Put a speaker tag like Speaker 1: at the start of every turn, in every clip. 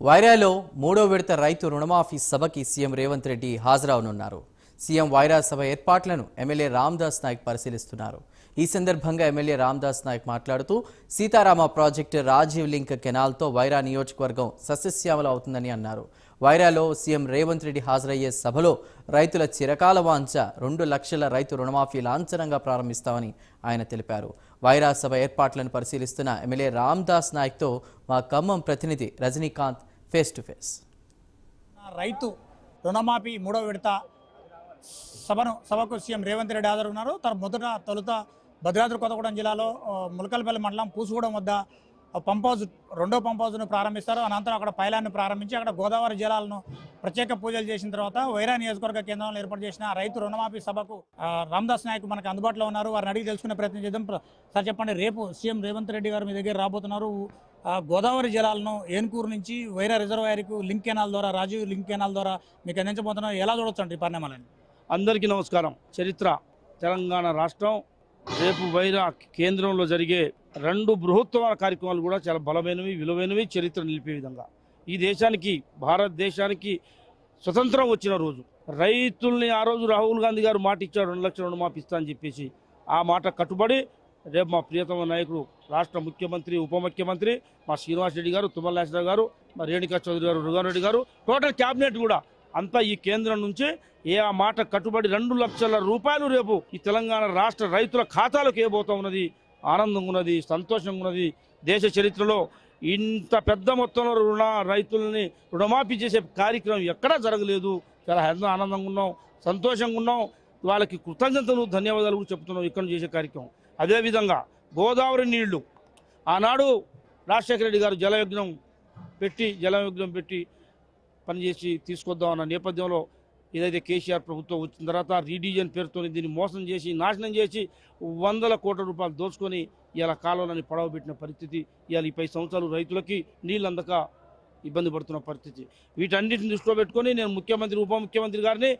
Speaker 1: వైరాలో మూడో విడత రైతు రుణమాఫీ సభకి సీఎం రేవంత్ రెడ్డి హాజరవనున్నారు. సీఎం వైరా సభ ఏర్పాట్లను ఎమ్మెల్యే రామదాస్ నాయక్ పరిశీలిస్తున్నారు. ఈ సందర్భంగా ఎమ్మెల్యే రామదాస్ నాయక్ మాట్లాడుతూ సీతారామ ప్రాజెక్టు రాజీవ్ లింక్ కెనాల్తో వైరా నియోజకవర్గం సస్యశ్యామల అవుతుందని అన్నారు. వైరాలో సీఎం రేవంత్ రెడ్డి హాజరయ్యే సభలో రైతుల చిరకాల వాంఛ 2 లక్షల రైతు రుణమాఫీ లాంఛనంగా ప్రారంభిస్తామని ఆయన తెలిపారు. వైరా సభ ఏర్పాట్లను పరిశీలిస్తున్న ఎమ్మెల్యే రామదాస్ నాయక్తో మా ఖమ్మం ప్రతినిధి రజనీకాంత్ ఫేస్ టు ఫేస్.
Speaker 2: రైతు రుణమాఫీ మూడో విడత సభకు సీఎం రేవంత్ రెడ్డి హాజరున్నారు. తొలుత భద్రాద్రి కొత్తగూడెం జిల్లాలో ములకలపల్లి మండలం పూసుగూడెం వద్ద రెండో పంప్ హౌస్ను ప్రారంభిస్తారు. అనంతరం అక్కడ పైలాన్ని ప్రారంభించి అక్కడ గోదావరి జలాలను ప్రత్యేక పూజలు చేసిన తర్వాత వైరా నియోజకవర్గ కేంద్రంలో ఏర్పాటు చేసిన రైతు రుణమాఫీ సభకు రామదాస్ నాయక్ మనకు అందుబాటులో ఉన్నారు. వారిని అడిగి తెలుసుకునే ప్రయత్నం చేద్దాం. సార్ చెప్పండి, రేపు సీఎం రేవంత్ రెడ్డి గారు మీ దగ్గర రాబోతున్నారు. గోదావరి జలాలను ఏన్కూరు నుంచి వైరా రిజర్వాయర్కు లింక్ కెనాల్ ద్వారా రాజీవ్ లింక్ కెనాల్ ద్వారా మీకు అందించబోతున్నారు. ఎలా చూడొచ్చు అండి ఈ పరిణామాలని?
Speaker 3: అందరికీ నమస్కారం. చరిత్ర తెలంగాణ రాష్ట్రం రేపు వైరా కేంద్రంలో జరిగే 2 బృహత్తర కార్యక్రమాలు కూడా చాలా బలమైనవి, విలువైనవి, చరిత్ర నిలిపే విధంగా. ఈ దేశానికి, భారతదేశానికి స్వతంత్రం వచ్చిన రోజు రైతుల్ని ఆ రోజు రాహుల్ గాంధీ గారు మాట ఇచ్చారు, 2 లక్షల రుణమాఫీ ఇస్తా అని చెప్పేసి. ఆ మాట కట్టుబడి రేపు మా ప్రియతమ నాయకుడు, రాష్ట్ర ముఖ్యమంత్రి, ఉప ముఖ్యమంత్రి మా శ్రీనివాస్ రెడ్డి గారు, తుమ్మల నాగేశ్వరరావు గారు, మా రేణుకా చౌదరి గారు, రుగారెడ్డి గారు, టోటల్ క్యాబినెట్ కూడా అంతా ఈ కేంద్రం నుంచి ఆ మాట కట్టుబడి 2 లక్షల రూపాయలు రేపు ఈ తెలంగాణ రాష్ట్ర రైతుల ఖాతాలకు వేయబోతా ఉన్నది. ఆనందంగా ఉన్నది, సంతోషంగా ఉన్నది. దేశ చరిత్రలో ఇంత పెద్ద మొత్తంలో రైతులని రుణమాఫీ చేసే కార్యక్రమం ఎక్కడా జరగలేదు. చాలా ఆనందంగా ఉన్నాం, సంతోషంగా ఉన్నాం. వాళ్ళకి కృతజ్ఞతలు, ధన్యవాదాలు కూడా చెప్తున్నాం ఇక్కడ చేసే కార్యక్రమం. అదేవిధంగా గోదావరి నీళ్లు ఆనాడు రాజశేఖర రెడ్డి గారు జలయజ్ఞం పెట్టి పనిచేసి తీసుకొద్దామన్న నేపథ్యంలో ఏదైతే కేసీఆర్ ప్రభుత్వం వచ్చిన తర్వాత రీడిజన్ పేరుతో దీన్ని మోసం చేసి, నాశనం చేసి 100 కోట్ల రూపాయలు దోచుకొని ఇలా కాలువలని పడవబెట్టిన పరిస్థితి. ఇవాళ ఈ 10 సంవత్సరాలు రైతులకి నీళ్ళు అందక ఇబ్బంది పడుతున్న పరిస్థితి. వీటన్నిటిని దృష్టిలో పెట్టుకొని నేను ముఖ్యమంత్రి, ఉప ముఖ్యమంత్రి గారిని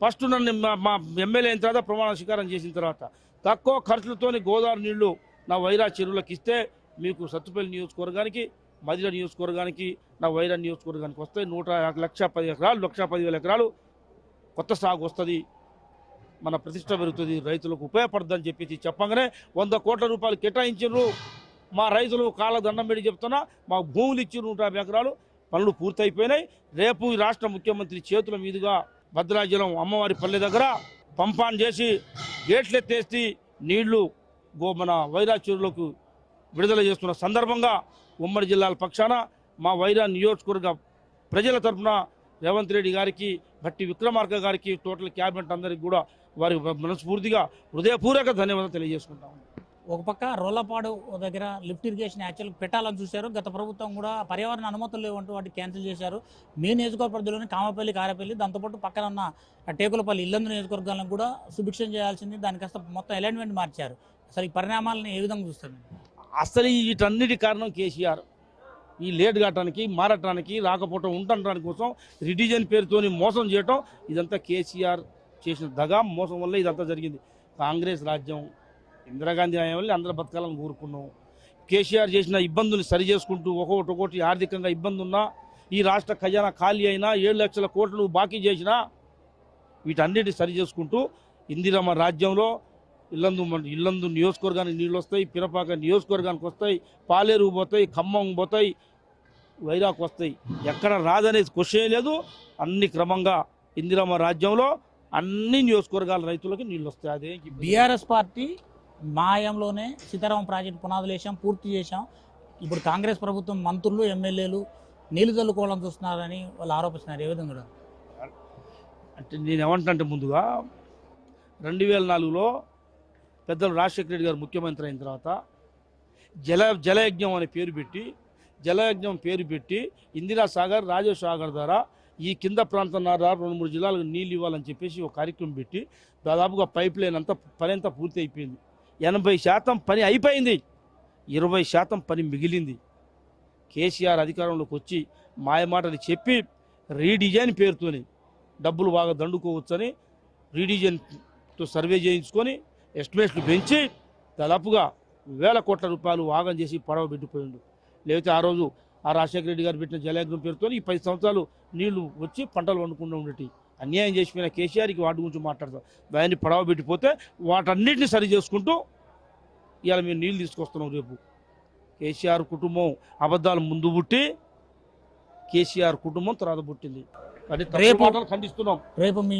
Speaker 3: ఫస్ట్ నన్ను మా ఎమ్మెల్యే అయిన తర్వాత ప్రమాణ స్వీకారం చేసిన తర్వాత తక్కువ ఖర్చులతోని గోదావరి నీళ్లు నా వైరా చెరువులకు ఇస్తే మీకు సత్తుపల్లి నియోజకవర్గానికి, మదిర నియోజకవర్గానికి, నా వైరా నియోజకవర్గానికి వస్తాయి. 1,10 ఎకరాలు, 1,10,000 ఎకరాలు కొత్త సాగు వస్తుంది. మన ప్రతిష్ట పెరుగుతుంది, రైతులకు ఉపయోగపడుతుందని చెప్పేసి చెప్పగానే 100 కోట్ల రూపాయలు కేటాయించారు. మా రైతులు కాళ్ళ దండం పెట్టి చెప్తున్నా, మా భూములు ఇచ్చి 150 ఎకరాలు పనులు పూర్తయిపోయినాయి. రేపు ఈ రాష్ట్ర ముఖ్యమంత్రి చేతుల మీదుగా భద్రాచలం అమ్మవారి పల్లె దగ్గర పంపాన్ చేసి గేట్లు ఎత్తేసి నీళ్లు మన వైరా చెరువులకు విడుదల చేస్తున్న సందర్భంగా ఉమ్మడి జిల్లాల పక్షాన మా వైరా నియోజకవర్గ ప్రజల తరఫున రేవంత్ రెడ్డి గారికి, భట్టి విక్రమార్క గారికి, టోటల్ క్యాబినెట్ అందరికీ కూడా వారి మనస్ఫూర్తిగా హృదయపూర్వక ధన్యవాదాలు తెలియజేసుకుంటాం.
Speaker 2: ఒక పక్క రోళ్లపాడు దగ్గర లిఫ్ట్ ఇరిగేషన్ యాక్చువల్ పెట్టాలని చూశారు. గత ప్రభుత్వం కూడా పర్యావరణ అనుమతులు లేవంటూ వాటికి క్యాన్సిల్ చేశారు. మీ నియోజకవర్గ పరిధిలోని కామపల్లి, కారపల్లి, దాంతోపాటు పక్కన ఉన్న టేకులపల్లి, ఇల్లందు నియోజకవర్గాలను కూడా సుభిక్షం చేయాల్సింది. దాని కాస్త మొత్తం అలైన్మెంట్ మార్చారు. అసలు ఈ పరిణామాలను ఏ విధంగా చూస్తారు?
Speaker 3: అసలు వీటన్నిటి కారణం కేసీఆర్. ఈ లేట్ కావటానికి, మారటానికి, రాకపోవటం ఉండటానికి కోసం రిడిజన్ పేరుతోని మోసం చేయటం, ఇదంతా కేసీఆర్ చేసిన దగా మోసం వల్ల ఇదంతా జరిగింది. కాంగ్రెస్ రాజ్యం, ఇందిరాగాంధీ హయాం వల్ల అందరూ బతకాలని కోరుకున్నాం. కేసీఆర్ చేసిన ఇబ్బందులు సరి చేసుకుంటూ ఒక్కొక్కటి ఆర్థికంగా ఇబ్బంది ఉన్నా, ఈ రాష్ట్ర ఖజానా ఖాళీ అయినా, 7 లక్షల కోట్లు బాకీ చేసినా వీటన్నిటి సరి చేసుకుంటూ ఇందిరమ్మ రాజ్యంలో ఇల్లందు నియోజకవర్గానికి నీళ్ళు వస్తాయి, పిరపాక నియోజకవర్గానికి వస్తాయి, పాలేరు పోతాయి, ఖమ్మం పోతాయి, వైరాకు వస్తాయి. ఎక్కడ రాదనేది క్వశ్చన్ లేదు. అన్ని క్రమంగా ఇందిరమ్మ రాజ్యంలో అన్ని నియోజకవర్గాల రైతులకి నీళ్ళు వస్తాయి. అదే
Speaker 2: బీఆర్ఎస్ పార్టీ మాయంలోనే సీతారామ ప్రాజెక్టు పునాదులు వేసాం, పూర్తి చేశాం. ఇప్పుడు కాంగ్రెస్ ప్రభుత్వం మంత్రులు, ఎమ్మెల్యేలు నీళ్లు చల్లుకోవాలని చూస్తున్నారని వాళ్ళు ఆరోపిస్తున్నారు. ఏ విధంగా
Speaker 3: అంటే నేను ఏమంటే, ముందుగా 2004లో పెద్దలు రాజశేఖర రెడ్డి గారు ముఖ్యమంత్రి అయిన తర్వాత జలయజ్ఞం అనే జలయజ్ఞం పేరు పెట్టి ఇందిరా సాగర్, రాజీవ్ సాగర్ ద్వారా ఈ కింద ప్రాంతం 2-3 జిల్లాలకు నీళ్ళు ఇవ్వాలని చెప్పేసి ఒక కార్యక్రమం పెట్టి దాదాపుగా పైప్ లైన్ అంతా పని అంతా పూర్తి అయిపోయింది. 80% పని అయిపోయింది, 20% పని మిగిలింది. కేసీఆర్ అధికారంలోకి వచ్చి మాయమాటలు చెప్పి రీడిజైన్ పేరుతోని డబ్బులు బాగా దండుకోవచ్చని రీడిజైన్తో సర్వే చేయించుకొని ఎస్టిమేట్లు పెంచి దాదాపుగా 1,000 కోట్ల రూపాయలు వాగం చేసి పడవ పెట్టిపోయిండు. లేకపోతే ఆ రోజు ఆ రాజశేఖర రెడ్డి గారు పెట్టిన జలయజ్ఞం పేరుతో ఈ 10 సంవత్సరాలు నీళ్లు వచ్చి పంటలు వండుకుండా ఉండేటి. అన్యాయం చేసిపోయిన కేసీఆర్కి వాటి గురించి మాట్లాడతాం. దాన్ని పడవ పెట్టిపోతే వాటన్నిటిని సరి చేసుకుంటూ ఇవాళ మేము నీళ్ళు తీసుకొస్తున్నాం. రేపు కేసీఆర్ కుటుంబం అబద్ధాలు ముందు పుట్టి కేసీఆర్ కుటుంబం తర్వాత పుట్టింది. అది
Speaker 2: రేపు
Speaker 3: మాటలు ఖండిస్తున్నాం.
Speaker 2: రేపు మీ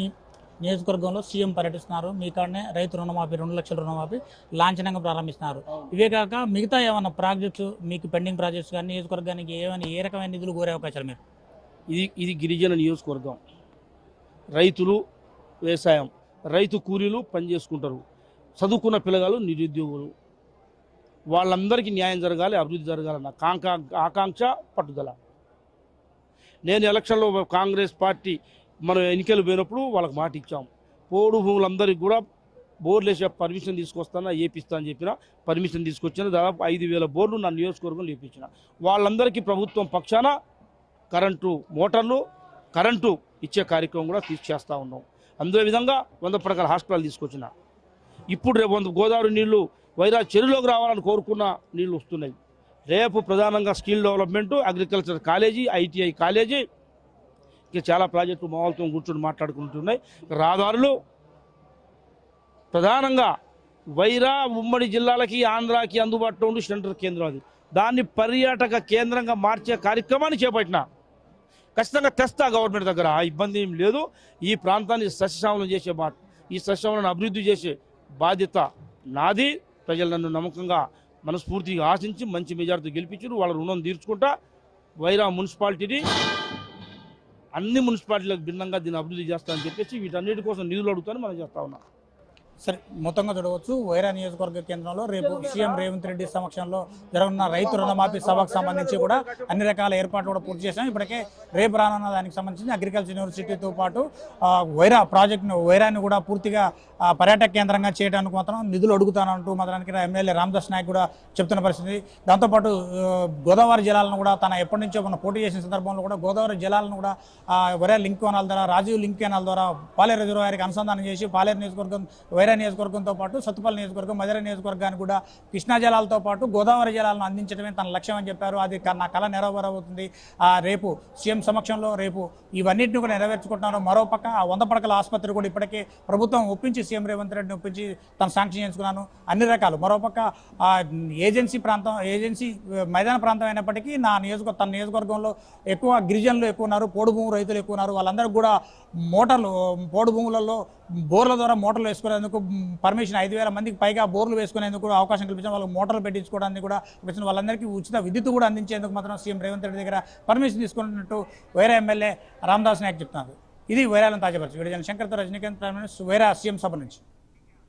Speaker 2: నియోజకవర్గంలో సీఎం పర్యటిస్తున్నారు. మీ కాడనే రైతు రుణమాఫీ 2 లక్షల రుణమాఫీ లాంఛనంగా ప్రారంభిస్తున్నారు. ఇవే కాక మిగతా ఏమైనా ప్రాజెక్ట్స్ మీకు పెండింగ్ ప్రాజెక్ట్స్ కానీ నియోజకవర్గానికి ఏ రకమైన నిధులు కోరే అవకాశాలు మీరు?
Speaker 3: ఇది గిరిజన నియోజకవర్గం. రైతులు వ్యవసాయం, రైతు కూలీలు పనిచేసుకుంటారు, చదువుకున్న పిల్లగాళ్ళు నిరుద్యోగులు, వాళ్ళందరికీ న్యాయం జరగాలి, అభివృద్ధి జరగాలన్న ఆకాంక్ష పట్టుదల. నేను ఎలక్షన్లో కాంగ్రెస్ పార్టీ మనం ఎన్నికలు పోయినప్పుడు వాళ్ళకి మాట ఇచ్చాం. పోడు భూములందరికీ కూడా బోర్లు వేసే పర్మిషన్ తీసుకొస్తానా ఏపిస్తా అని చెప్పిన పర్మిషన్ తీసుకొచ్చిన. దాదాపు 5,000 బోర్లు నా నియోజకవర్గంలో వేపించిన. వాళ్ళందరికీ ప్రభుత్వం పక్షాన కరెంటు మోటార్లు, కరెంటు ఇచ్చే కార్యక్రమం కూడా చేస్తూ ఉన్నాం. అందులో విధంగా 100 పడకల హాస్పిటల్ తీసుకొచ్చిన. ఇప్పుడు రేపు 100 గోదావరి నీళ్లు వైరా చెరువులోకి రావాలని కోరుకున్న నీళ్లు వస్తున్నాయి. రేపు ప్రధానంగా skill development, agriculture college, ITI college, ఇంకా చాలా ప్రాజెక్టులు మామూలుతో కూర్చొని మాట్లాడుకుంటున్నాయి. రహదారులు ప్రధానంగా వైరా ఉమ్మడి జిల్లాలకి ఆంధ్రాకి అందుబాటులో ఉండి సెంటర్ కేంద్రం అది. దాన్ని పర్యాటక కేంద్రంగా మార్చే కార్యక్రమాన్ని చేపట్టిన. ఖచ్చితంగా తెస్తా గవర్నమెంట్ దగ్గర, ఆ ఇబ్బంది ఏం లేదు. ఈ ప్రాంతాన్ని సస్యశ్యామలం చేసే ఈ సస్యశ్యామలను అభివృద్ధి చేసే బాధ్యత నాది. ప్రజలు నన్ను నమ్మకంగా మనస్ఫూర్తిగా ఆశించి మంచి మెజార్టీతో గెలిపించారు. వాళ్ళ రుణం తీర్చుకుంటా వైరా మున్సిపాలిటీని అన్ని మున్సిపాలిటీలకు భిన్నంగా దీన్ని అభివృద్ధి చేస్తామని చెప్పేసి వీటన్నిటి కోసం నిధులు అడుగుతాను మనం చేస్తా ఉన్నాం.
Speaker 2: సరే, మొత్తంగా చూడవచ్చు వైరా నియోజకవర్గ కేంద్రంలో రేపు సీఎం రేవంత్ రెడ్డి సమక్షంలో జరగనున్న రైతు రుణమాఫీ సభకు సంబంధించి కూడా అన్ని రకాల ఏర్పాట్లు కూడా పూర్తి చేశాం. ఇప్పటికే రేపు రానున్న దానికి సంబంధించి అగ్రికల్చర్ యూనివర్సిటీతో పాటు వైరా వైరాన్ని కూడా పూర్తిగా పర్యాటక కేంద్రంగా చేయడానికి మాత్రం నిధులు అడుగుతానంటూ మాత్రానికి ఎమ్మెల్యే రామదాస్ నాయక్ కూడా చెప్తున్న పరిస్థితి. దాంతోపాటు గోదావరి జలాలను కూడా తన ఎప్పటి నుంచో మనం పోటీ చేసిన సందర్భంలో కూడా గోదావరి జలాలను కూడా వైరా లింక్ కెనాల్ ద్వారా, రాజీవ్ లింక్ కెనాల్ ద్వారా పాలేరు రిజర్వాయర్కి అనుసంధానం చేసి పాలేరు నియోజకవర్గం, వైరా నియోజకవర్గంతో పాటు సత్తుపల్లి నియోజకవర్గం, మధుర నియోజకవర్గానికి కూడా కృష్ణా జలాలతో పాటు గోదావరి జలాలను అందించడమే తన లక్ష్యం అని చెప్పారు. అది నా కళ నెరవేరబోతుంది. రేపు సీఎం సమక్షంలో రేపు ఇవన్నింటినీ కూడా నెరవేర్చుకుంటున్నారు. మరోపక్క 100 పడకల ఆసుపత్రి కూడా ఇప్పటికే ప్రభుత్వం ఒప్పించి సీఎం రేవంత్ రెడ్డిని ఒప్పించి తను శాంక్షన్ చేసుకున్నాను. అన్ని రకాలు మరోపక్క ఏజెన్సీ మైదాన ప్రాంతం అయినప్పటికీ తన నియోజకవర్గంలో ఎక్కువ గిరిజనులు ఎక్కువ ఉన్నారు, పోడు భూమి రైతులు ఎక్కువ ఉన్నారు. వాళ్ళందరికీ కూడా మోటార్లు, పోడు భూములలో బోర్ల ద్వారా మోటార్లు వేసుకునేందుకు పర్మిషన్ 5,000 మందికి పైగా బోర్లు వేసుకునేందుకు కూడా అవకాశం కల్పించాం. వాళ్ళకి మోటార్లు పెట్టించుకోవడానికి కూడా వాళ్ళందరికీ ఉచిత విద్యుత్ కూడా అందించేందుకు మాత్రం సీఎం రేవంత్ రెడ్డి దగ్గర పర్మిషన్ తీసుకున్నట్టు వైరా ఎమ్మెల్యే రామదాస్ నాయక్ చెప్తున్నారు. ఇది వైరాలను తాజాపరిచి వీడియో శంకర్తో రజనీకాంత్, వైరా సీఎం సభ నుంచి.